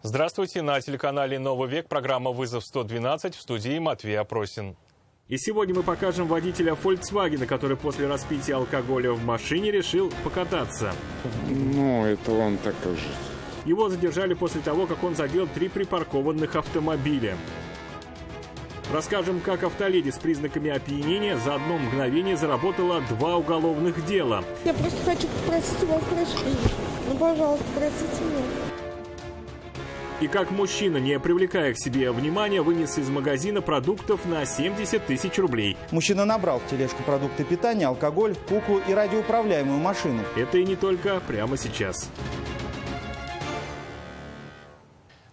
Здравствуйте, на телеканале «Новый век» программа «Вызов-112», в студии Матвей Опросин. И сегодня мы покажем водителя Volkswagen, который после распития алкоголя в машине решил покататься. Это он так и же. Его задержали после того, как он задел 3 припаркованных автомобиля. Расскажем, как автоледи с признаками опьянения за одно мгновение заработала 2 уголовных дела. Я просто хочу попросить у вас прощения. Пожалуйста, простите меня. И как мужчина, не привлекая к себе внимания, вынес из магазина продуктов на 70 тысяч рублей. Мужчина набрал в тележку продукты питания, алкоголь, куклу и радиоуправляемую машину. Это и не только прямо сейчас.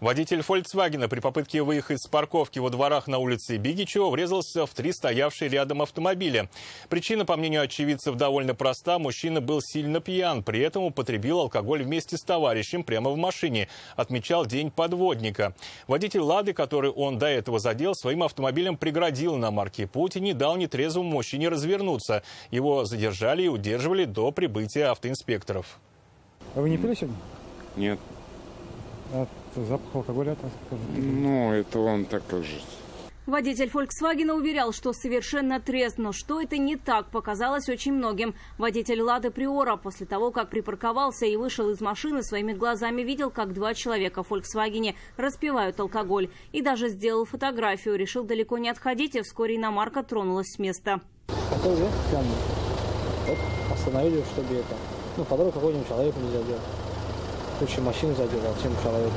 Водитель Volkswagen при попытке выехать с парковки во дворах на улице Бигичева врезался в 3 стоявшие рядом автомобиля. Причина, по мнению очевидцев, довольно проста. Мужчина был сильно пьян, при этом употребил алкоголь вместе с товарищем прямо в машине. Отмечал День подводника. Водитель «Лады», который он до этого задел, своим автомобилем преградил иномарке путь и не дал нетрезвому мужчине развернуться. Его задержали и удерживали до прибытия автоинспекторов. А вы не пили сегодня? Нет. Запах алкоголя от вас? Это он так и же. Водитель Volkswagen уверял, что совершенно трезв, но что это не так, показалось очень многим. Водитель «Лады Приора» после того, как припарковался и вышел из машины, своими глазами видел, как 2 человека в «Volkswagen» распивают алкоголь. И даже сделал фотографию, решил далеко не отходить, и вскоре иномарка тронулась с места. Хотел ехать прямо. Вот остановили, чтобы по дороге какой-нибудь человек нельзя делать. Лучше машину задел, а чем человек.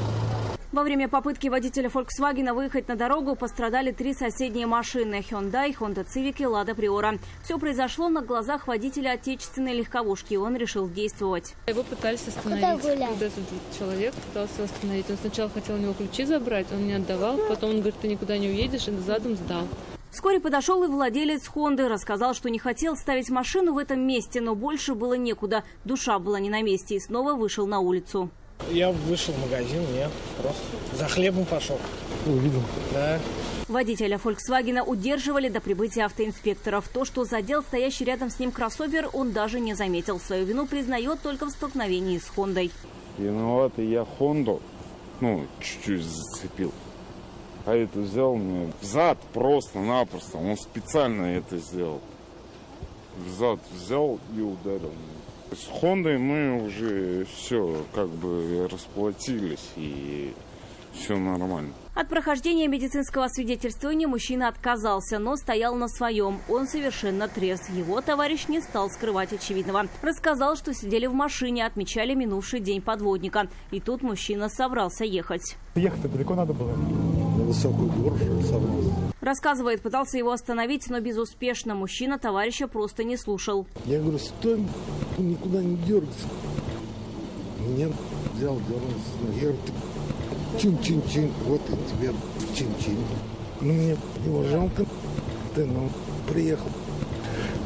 Во время попытки водителя Volkswagen выехать на дорогу пострадали 3 соседние машины – Hyundai, Honda Civic и Lada Priora. Все произошло на глазах водителя отечественной легковушки, и он решил действовать. Его пытались остановить. Вот этот человек пытался остановить. Он сначала хотел у него ключи забрать, он не отдавал. Потом он говорит, ты никуда не уедешь, и задом сдал. Вскоре подошел и владелец «Хонды». Рассказал, что не хотел ставить машину в этом месте, но больше было некуда. Душа была не на месте, и снова вышел на улицу. Я вышел в магазин, я просто за хлебом пошел. Увидел? Да. Водителя Volkswagen удерживали до прибытия автоинспекторов. То, что задел стоящий рядом с ним кроссовер, он даже не заметил. Свою вину признает только в столкновении с «Хондой». Виноватый я «Хонду», чуть-чуть зацепил. А это взял мне в зад просто-напросто. Он специально это сделал. В зад взял и ударил меня. С «Хондой» мы уже все расплатились, и все нормально. От прохождения медицинского освидетельствования мужчина отказался, но стоял на своем. Он совершенно трезв. Его товарищ не стал скрывать очевидного. Рассказал, что сидели в машине, отмечали минувший день подводника. И тут мужчина собрался ехать. Ехать-то далеко надо было? На высокую гору собрался. Рассказывает, пытался его остановить, но безуспешно. Мужчина товарища просто не слушал. Я говорю, стой, никуда не дергайся. Меня взял, дернулся. Я говорю, чин-чин-чин, вот и тебе чин-чин. Мне его жалко, приехал,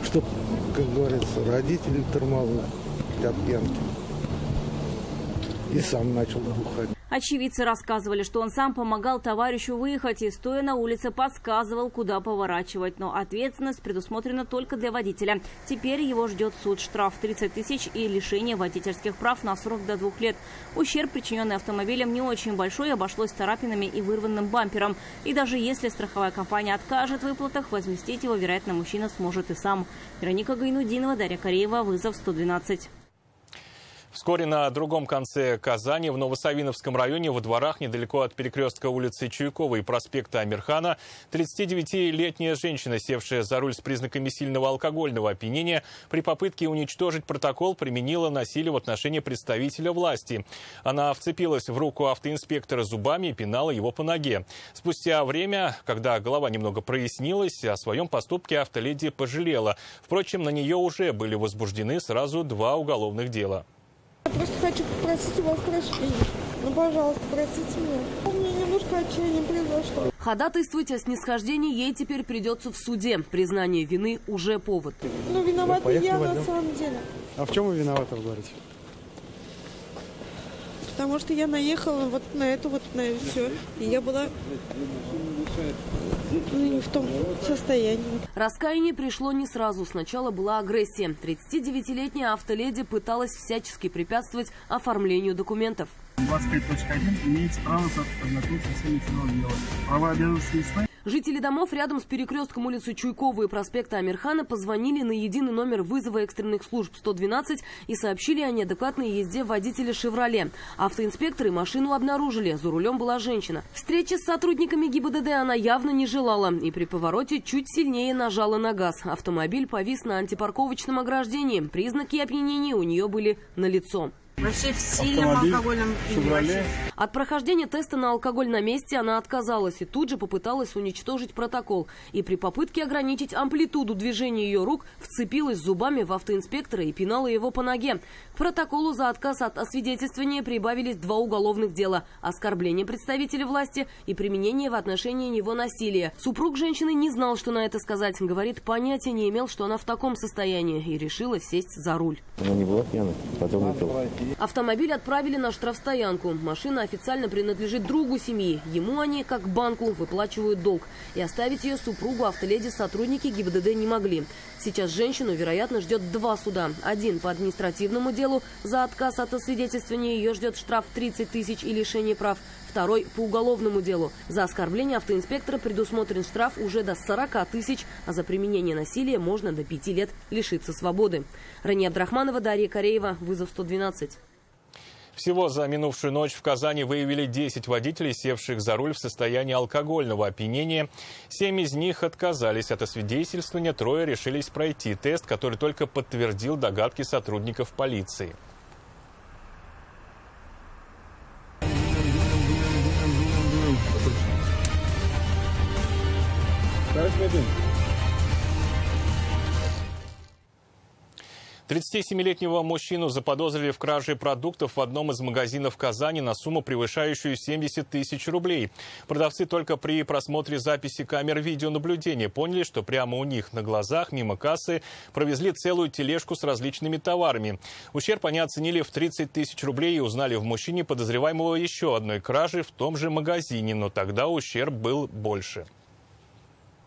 чтоб, как говорится, родители тормознули от пьянки. И сам начал бухать. Очевидцы рассказывали, что он сам помогал товарищу выехать и, стоя на улице, подсказывал, куда поворачивать. Но ответственность предусмотрена только для водителя. Теперь его ждет суд, штраф 30 тысяч и лишение водительских прав на срок до 2 лет. Ущерб, причиненный автомобилем, не очень большой, обошлось царапинами и вырванным бампером. И даже если страховая компания откажет в выплатах, возместить его, вероятно, мужчина сможет и сам. Вероника Гайнудинова, Дарья Кореева, «Вызов-112». Вскоре на другом конце Казани, в Новосавиновском районе, во дворах, недалеко от перекрестка улицы Чуйкова и проспекта Амирхана, 39-летняя женщина, севшая за руль с признаками сильного алкогольного опьянения, при попытке уничтожить протокол применила насилие в отношении представителя власти. Она вцепилась в руку автоинспектора зубами и пинала его по ноге. Спустя время, когда голова немного прояснилась, о своем поступке автоледи пожалела. Впрочем, на нее уже были возбуждены сразу 2 уголовных дела. Я просто хочу попросить у вас прощения. Пожалуйста, простите меня. У меня немножко отчаяния произошло. Ходатайствовать о снисхождении ей теперь придется в суде. Признание вины уже повод. Виновата я на самом деле. А в чем вы виноваты, вы говорите? потому что я наехала вот на эту вот, на все. И я была не в том состоянии. Раскаяние пришло не сразу. Сначала была агрессия. 39-летняя автоледи пыталась всячески препятствовать оформлению документов. 25.1 имеется право ознакомиться со всеми материалами дела. Права обязанности ясны. Жители домов рядом с перекрестком улицы Чуйкова и проспекта Амирхана позвонили на единый номер вызова экстренных служб 112 и сообщили о неадекватной езде водителя «Шевроле». Автоинспекторы машину обнаружили. За рулем была женщина. Встречи с сотрудниками ГИБДД она явно не желала и при повороте чуть сильнее нажала на газ. Автомобиль повис на антипарковочном ограждении. Признаки опьянения у нее были налицо. Вообще в сильном алкогольном «Шевроле». От прохождения теста на алкоголь на месте она отказалась и тут же попыталась уничтожить протокол. И при попытке ограничить амплитуду движения ее рук вцепилась зубами в автоинспектора и пинала его по ноге. К протоколу за отказ от освидетельствования прибавились 2 уголовных дела – оскорбление представителя власти и применение в отношении него насилия. Супруг женщины не знал, что на это сказать. Говорит, понятия не имел, что она в таком состоянии, и решила сесть за руль. Она не была пьяна, потом выпила. Автомобиль отправили на штрафстоянку. Машина официально принадлежит другу семьи. Ему они, как банку, выплачивают долг. И оставить ее супругу автоледи сотрудники ГИБДД не могли. Сейчас женщину, вероятно, ждет 2 суда. Один по административному делу. За отказ от освидетельствования ее ждет штраф 30 тысяч и лишение прав. Второй по уголовному делу. За оскорбление автоинспектора предусмотрен штраф уже до 40 тысяч, а за применение насилия можно до 5 лет лишиться свободы. Рания Абдрахманова, Дарья Кореева, вызов 112. Всего за минувшую ночь в Казани выявили 10 водителей, севших за руль в состоянии алкогольного опьянения. 7 из них отказались от освидетельствования, 3 решились пройти тест, который только подтвердил догадки сотрудников полиции. Каждый 37-летнего мужчину заподозрили в краже продуктов в одном из магазинов Казани на сумму, превышающую 70 тысяч рублей. Продавцы только при просмотре записи камер видеонаблюдения поняли, что прямо у них на глазах мимо кассы провезли целую тележку с различными товарами. Ущерб они оценили в 30 тысяч рублей и узнали в мужчине подозреваемого еще одной кражи в том же магазине, но тогда ущерб был больше.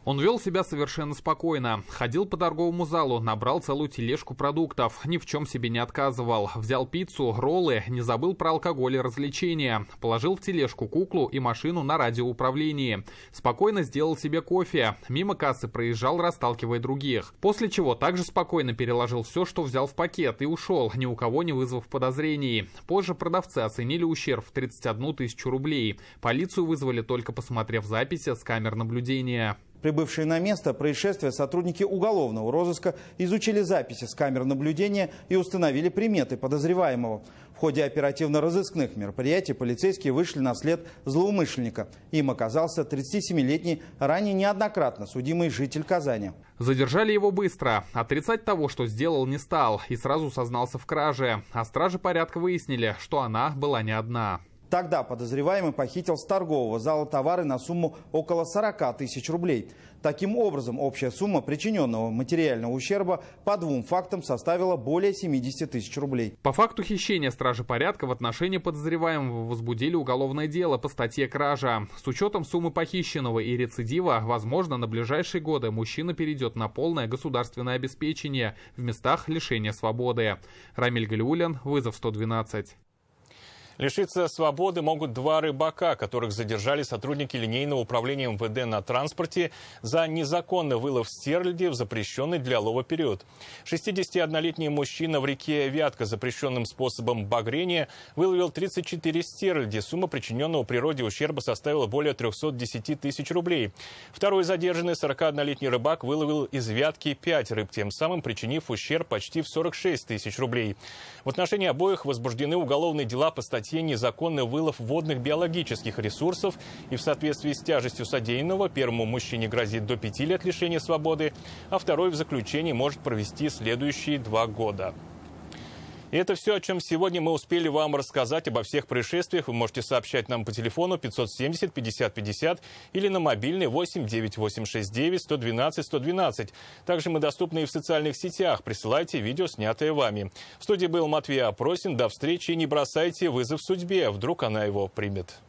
Он вел себя совершенно спокойно. Ходил по торговому залу, набрал целую тележку продуктов. Ни в чем себе не отказывал. Взял пиццу, роллы, не забыл про алкоголь и развлечения. Положил в тележку куклу и машину на радиоуправлении. Спокойно сделал себе кофе. Мимо кассы проезжал, расталкивая других. После чего также спокойно переложил все, что взял в пакет, и ушел, ни у кого не вызвав подозрений. Позже продавцы оценили ущерб в 31 тысячу рублей. Полицию вызвали, только посмотрев записи с камер наблюдения. Прибывшие на место происшествия сотрудники уголовного розыска изучили записи с камер наблюдения и установили приметы подозреваемого. В ходе оперативно-розыскных мероприятий полицейские вышли на след злоумышленника. Им оказался 37-летний, ранее неоднократно судимый житель Казани. Задержали его быстро. Отрицать того, что сделал, не стал, и сразу сознался в краже. А стражи порядка выяснили, что она была не одна. Тогда подозреваемый похитил с торгового зала товары на сумму около 40 тысяч рублей. Таким образом, общая сумма причиненного материального ущерба по 2 фактам составила более 70 тысяч рублей. По факту хищения стражи порядка в отношении подозреваемого возбудили уголовное дело по статье «Кража». С учетом суммы похищенного и рецидива, возможно, на ближайшие годы мужчина перейдет на полное государственное обеспечение в местах лишения свободы. Рамиль Галиуллин, вызов 112. Лишиться свободы могут 2 рыбака, которых задержали сотрудники линейного управления МВД на транспорте за незаконный вылов стерляди в запрещенный для лова период. 61-летний мужчина в реке Вятка запрещенным способом багрения выловил 34 стерляди. Сумма причиненного природе ущерба составила более 310 тысяч рублей. Второй задержанный 41-летний рыбак выловил из Вятки 5 рыб, тем самым причинив ущерб почти в 46 тысяч рублей. В отношении обоих возбуждены уголовные дела по статье «Незаконный вылов водных биологических ресурсов», и в соответствии с тяжестью содеянного первому мужчине грозит до 5 лет лишения свободы, а второй в заключении может провести следующие 2 года. И это все, о чем сегодня мы успели вам рассказать. Обо всех происшествиях вы можете сообщать нам по телефону 570 50 50 или на мобильный 8 9869 112 112. Также мы доступны и в социальных сетях. Присылайте видео, снятое вами. В студии был Матвей Опросин. До встречи и не бросайте вызов судьбе. Вдруг она его примет.